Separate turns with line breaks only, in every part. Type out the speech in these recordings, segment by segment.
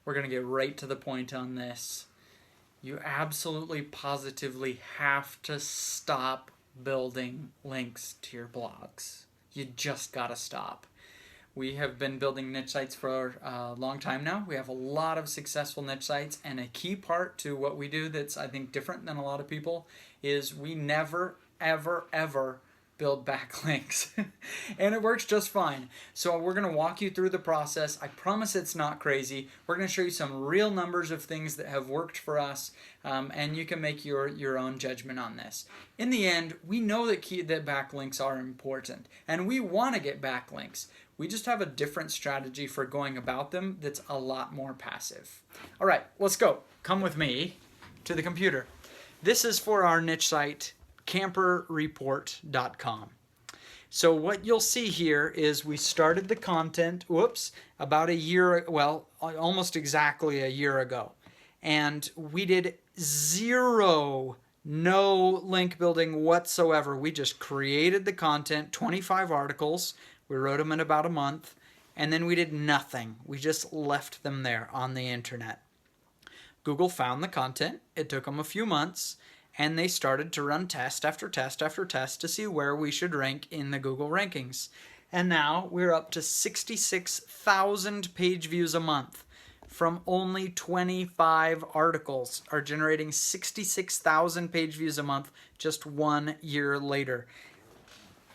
we're going to get right to the point on this. You absolutely positively have to stop building links to your blogs. You just got to stop. We have been building niche sites for a long time now. We have a lot of successful niche sites, and a key part to what we do that's, I think, different than a lot of people is we never, ever, ever build backlinks. And it works just fine. So we're going to walk you through the process. I promise it's not crazy. We're going to show you some real numbers of things that have worked for us, and you can make your own judgment on this. In the end, we know that backlinks are important, and we want to get backlinks. We just have a different strategy for going about them that's a lot more passive. All right, let's go. Come with me to the computer. This is for our niche site, camperreport.com. So what you'll see here is we started the content, about a year, well, almost exactly a year ago. And we did no link building whatsoever. We just created the content, 25 articles. We wrote them in about a month, and then we did nothing. We just left them there on the internet. Google found the content. It took them a few months, and they started to run test after test after test to see where we should rank in the Google rankings. And now we're up to 66,000 page views a month from only 25 articles, are generating 66,000 page views a month just 1 year later.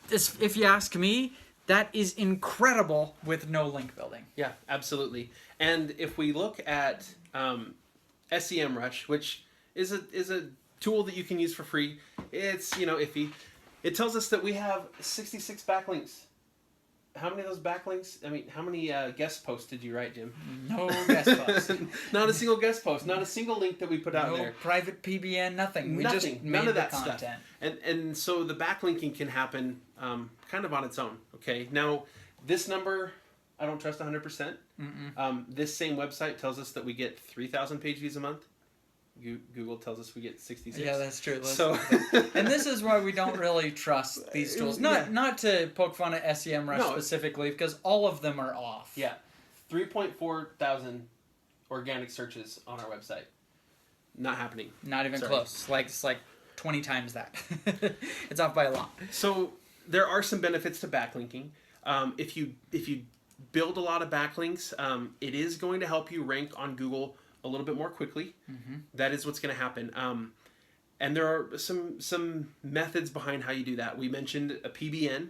This, if you ask me, that is incredible with no link building.
Yeah, absolutely. And if we look at SEMrush, which is a tool that you can use for free, it's iffy. It tells us that we have 66 backlinks. How many of those backlinks? I mean, how many guest posts did you write, Jim?
No guest posts.
Not a single guest post. Not a single link that we put out there.
No private PBN. Nothing. We
Nothing.
just made
None of that
content.
stuff. And so the backlinking can happen kind of on its own. Okay. Now this number I don't trust 100%. This same website tells us that we get 3,000 page views a month. Google tells us we get 66.
Yeah, that's true.
So,
and this is why we don't really trust these tools. Not to poke fun at SEMrush specifically, because all of them are off.
Yeah, 3.4 thousand organic searches on our website. Not happening.
Not even close. It's like 20 times that. It's off by a lot.
So there are some benefits to backlinking. If you build a lot of backlinks, it is going to help you rank on Google a little bit more quickly. That is what's going to happen. And there are some methods behind how you do that. We mentioned a PBN.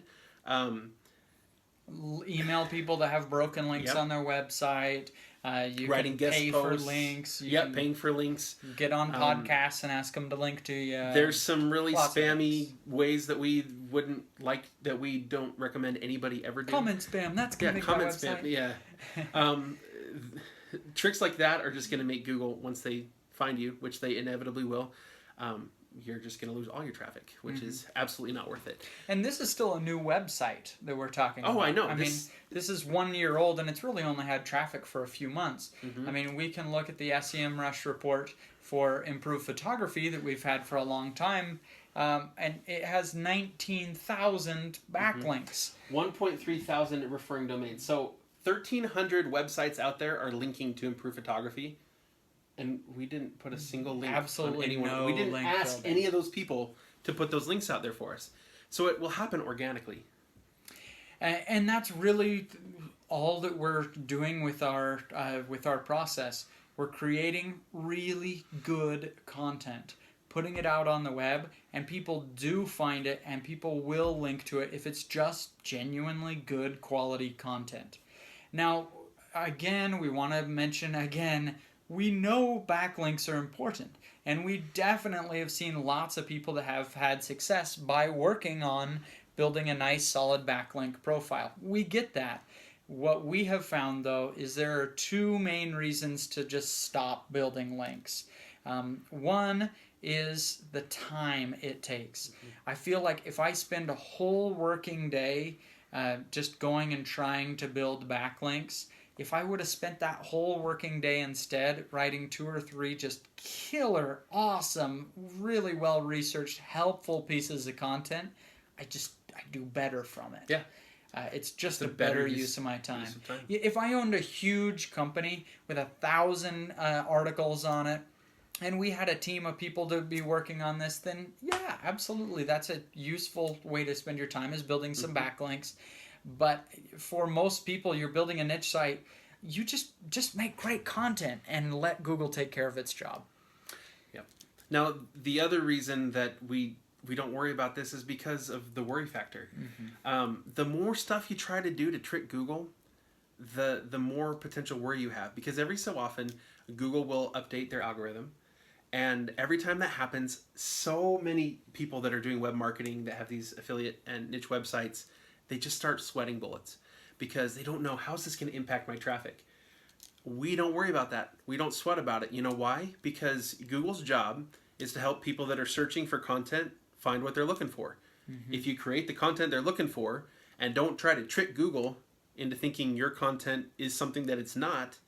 Email people that have broken links on their website. You
Writing
can
guest
pay
posts.
for links.
Paying for links.
Get on podcasts and ask them to link to you.
There's some really spammy ways that we wouldn't like, that we don't recommend anybody ever do.
Comment spam. That's going to make
comment
my website.
spam. Tricks like that are just going to make Google, once they find you, which they inevitably will, you're just going to lose all your traffic, which is absolutely not worth it. And
this is still a new website that we're talking about.
Oh, I know.
I mean, this is 1 year old, and it's really only had traffic for a few months. I mean, we can look at the SEMrush report for improved photography that we've had for a long time, and it has 19,000 backlinks.
1.3 thousand referring domains. So 1,300 websites out there are linking to improve photography, and we didn't put a single link on anyone.
No
we didn't
link
ask
building.
any of those people to put those links out there for us. So it will happen organically.
And that's really all that we're doing with our process. We're creating really good content, putting it out on the web, and people do find it, and people will link to it if it's just genuinely good quality content. Now, again, we want to mention we know backlinks are important, and we definitely have seen lots of people that have had success by working on building a nice, solid backlink profile. We get that. What we have found, though, is there are two main reasons to just stop building links. One is the time it takes. I feel like if I spend a whole working day just going and trying to build backlinks, if I would have spent that whole working day instead writing 2 or 3 just killer, awesome, really well-researched, helpful pieces of content, I do better from it.
Yeah.
It's just
It's
a better use of my time.
Use of time.
If I owned a huge company with 1,000 articles on it, and we had a team of people to be working on this, then yeah, absolutely, that's a useful way to spend your time, is building some backlinks. But for most people, you're building a niche site, you just make great content and let Google take care of its job.
Yep. Now, the other reason that we don't worry about this is because of the worry factor. The more stuff you try to do to trick Google, the more potential worry you have, because every so often Google will update their algorithm. And every time that happens, so many people that are doing web marketing that have these affiliate and niche websites, they just start sweating bullets because they don't know, how's this going to impact my traffic? We don't worry about that. We don't sweat about it. You know why? Because Google's job is to help people that are searching for content find what they're looking for. If you create the content they're looking for and don't try to trick Google into thinking your content is something that it's not,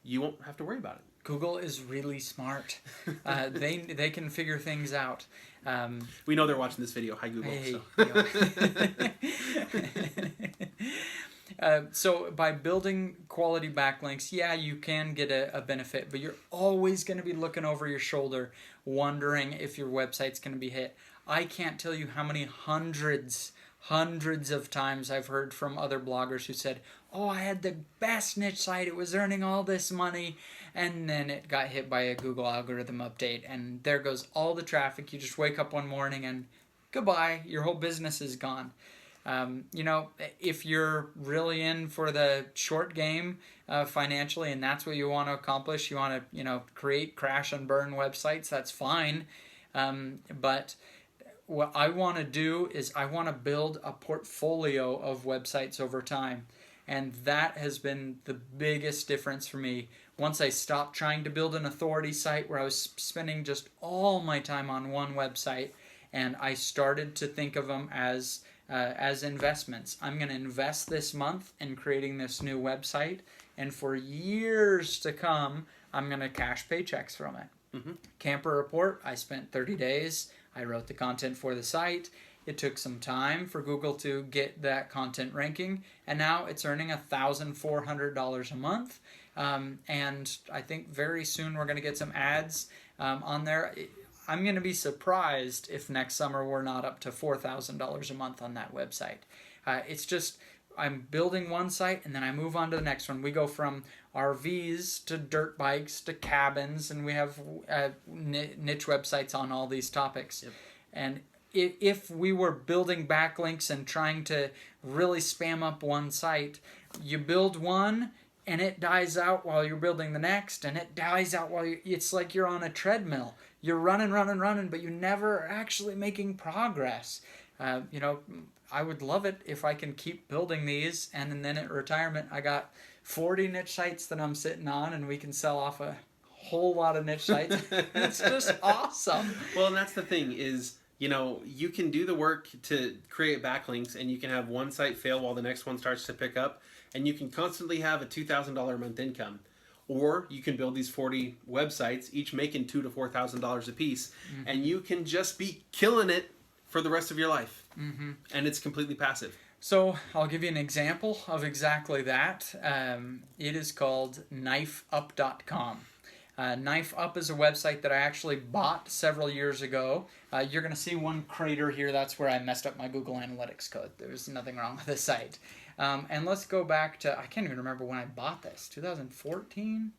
you won't have to worry about it.
Google is really smart. They can figure things out.
We know they're watching this video. Hi, Google.
Hey,
So.
So by building quality backlinks, yeah, you can get a benefit, but you're always going to be looking over your shoulder, wondering if your website's going to be hit. I can't tell you how many hundreds of times I've heard from other bloggers who said, oh, I had the best niche site, it was earning all this money, and then it got hit by a Google algorithm update, and there goes all the traffic. You just wake up one morning and goodbye, your whole business is gone. If you're really in for the short game financially, and that's what you want to accomplish, you want to create crash and burn websites, that's fine. But what I want to do is I want to build a portfolio of websites over time. And that has been the biggest difference for me. Once I stopped trying to build an authority site where I was spending just all my time on one website, and I started to think of them as investments. I'm going to invest this month in creating this new website, and for years to come, I'm going to cash paychecks from it. Camper Report, I spent 30 days. I wrote the content for the site. It took some time for Google to get that content ranking, and now it's earning $1,400 a month. And I think very soon we're going to get some ads on there. I'm going to be surprised if next summer we're not up to $4,000 a month on that website. It's just, I'm building one site and then I move on to the next one. We go from RVs to dirt bikes to cabins, and we have niche websites on all these topics.
Yep.
And if we were building backlinks and trying to really spam up one site, you build one and it dies out while you're building the next, and it dies out while it's like you're on a treadmill. You're running, but you're never actually making progress. I would love it if I can keep building these, and then at retirement, I got 40 niche sites that I'm sitting on, and we can sell off a whole lot of niche sites. It's just awesome.
Well, and that's the thing is, you can do the work to create backlinks, and you can have one site fail while the next one starts to pick up, and you can constantly have a $2,000 a month income. Or you can build these 40 websites, each making $2,000 to $4,000 a piece, and you can just be killing it for the rest of your life. And it's completely passive.
So I'll give you an example of exactly that. It is called knifeup.com. Knife Up is a website that I actually bought several years ago. You're going to see one crater here. That's where I messed up my Google Analytics code. There's nothing wrong with the site. And let's go back to, I can't even remember when I bought this, 2014?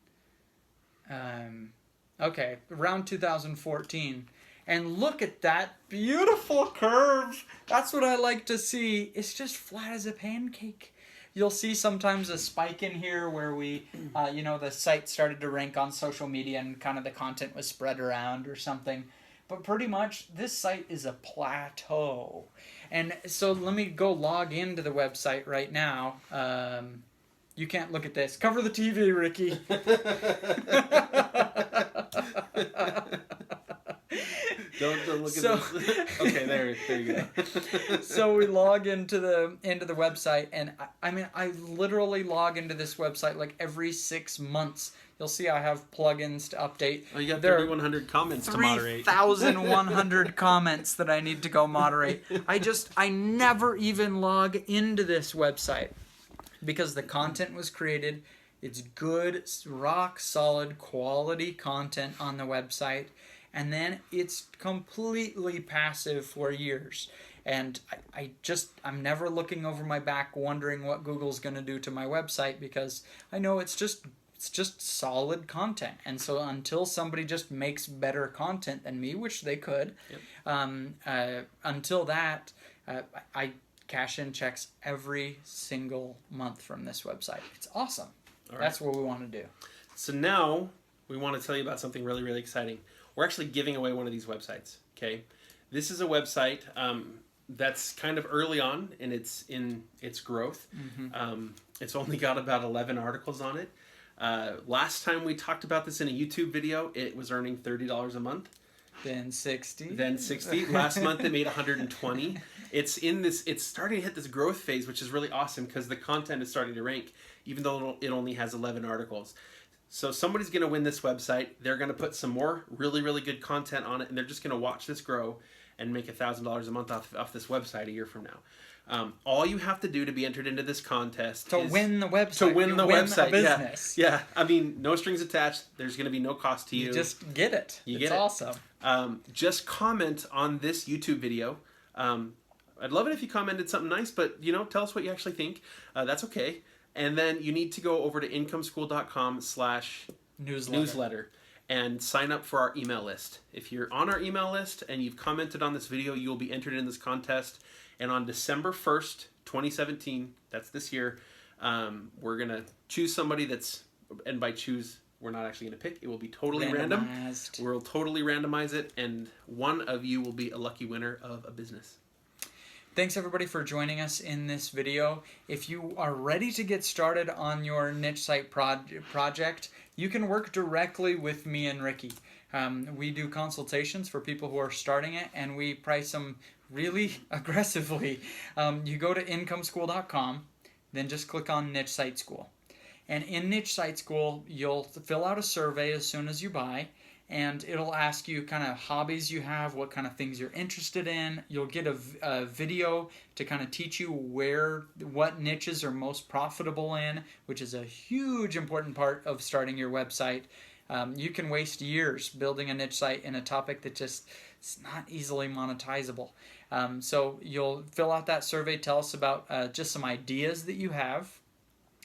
Okay, around 2014. And look at that beautiful curve. That's what I like to see. It's just flat as a pancake. You'll see sometimes a spike in here where the site started to rank on social media and kind of the content was spread around or something. But pretty much this site is a plateau. And so let me go log into the website right now. You can't look at this. Cover the TV, Ricky.
Don't look
So-
at this. Okay, there you go.
So we log into the website, and I literally log into this website like every 6 months. You'll see I have plugins to update.
Oh, you got
There are
3,100 comments to moderate.
3,100 comments that I need to go moderate. I never even log into this website because the content was created. It's good, rock solid quality content on the website. And then it's completely passive for years. And I'm never looking over my back wondering what Google's going to do to my website because I know it's just solid content. And so until somebody just makes better content than me, which they could, until that, I cash in checks every single month from this website. It's awesome.
All right.
That's what we want to do.
So now we want to tell you about something really, really exciting. We're actually giving away one of these websites. Okay, this is a website that's kind of early on in its growth. It's only got about 11 articles on it. Last time we talked about this in a YouTube video, it was earning $30 a month.
Then 60.
Then 60. Last month it made 120. It's starting to hit this growth phase, which is really awesome because the content is starting to rank, even though it only has 11 articles. So somebody's going to win this website. They're going to put some more really, really good content on it, and they're just going to watch this grow and make $1,000 a month off this website a year from now. All you have to do to be entered into this contest
To
is
win the website.
to win the website.
A business.
Yeah. I mean, no strings attached. There's going to be no cost to you.
You just get it.
You
it's
get it.
awesome.
Just comment on this YouTube video. I'd love it if you commented something nice, but tell us what you actually think. That's okay. And then you need to go over to incomeschool.com/newsletter and sign up for our email list. If you're on our email list and you've commented on this video, you'll be entered in this contest. And on December 1st, 2017, that's this year, we're going to choose somebody and by choose, we're not actually going to pick. It will be totally random. We'll totally randomize it, and one of you will be a lucky winner of a business.
Thanks everybody for joining us in this video. If you are ready to get started on your niche site project, you can work directly with me and Ricky. We do consultations for people who are starting it, and we price them really aggressively. You go to incomeschool.com, then just click on Niche Site School. And in Niche Site School, you'll fill out a survey as soon as you buy, and it'll ask you kind of hobbies you have, what kind of things you're interested in. You'll get a video to kind of teach you what niches are most profitable in, which is a huge important part of starting your website. You can waste years building a niche site in a topic that it's not easily monetizable. So you'll fill out that survey, tell us about just some ideas that you have,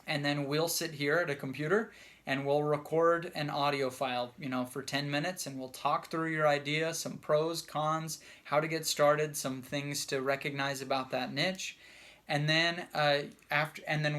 and then we'll sit here at a computer and we'll record an audio file, for 10 minutes, and we'll talk through your idea, some pros, cons, how to get started, some things to recognize about that niche, and then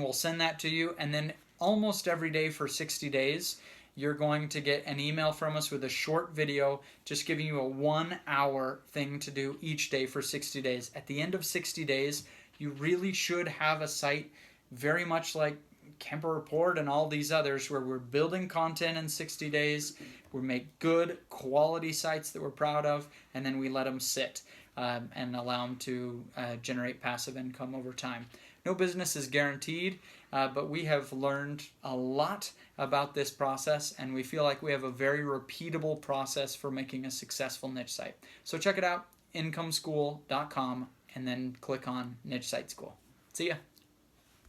we'll send that to you, and then almost every day for 60 days, you're going to get an email from us with a short video just giving you a 1-hour thing to do each day for 60 days. At the end of 60 days, you really should have a site very much like Kemper Report and all these others where we're building content in 60 days, we make good quality sites that we're proud of, and then we let them sit and allow them to generate passive income over time. No business is guaranteed, but we have learned a lot about this process, and we feel like we have a very repeatable process for making a successful niche site. So check it out, incomeschool.com, and then click on Niche Site School. See ya.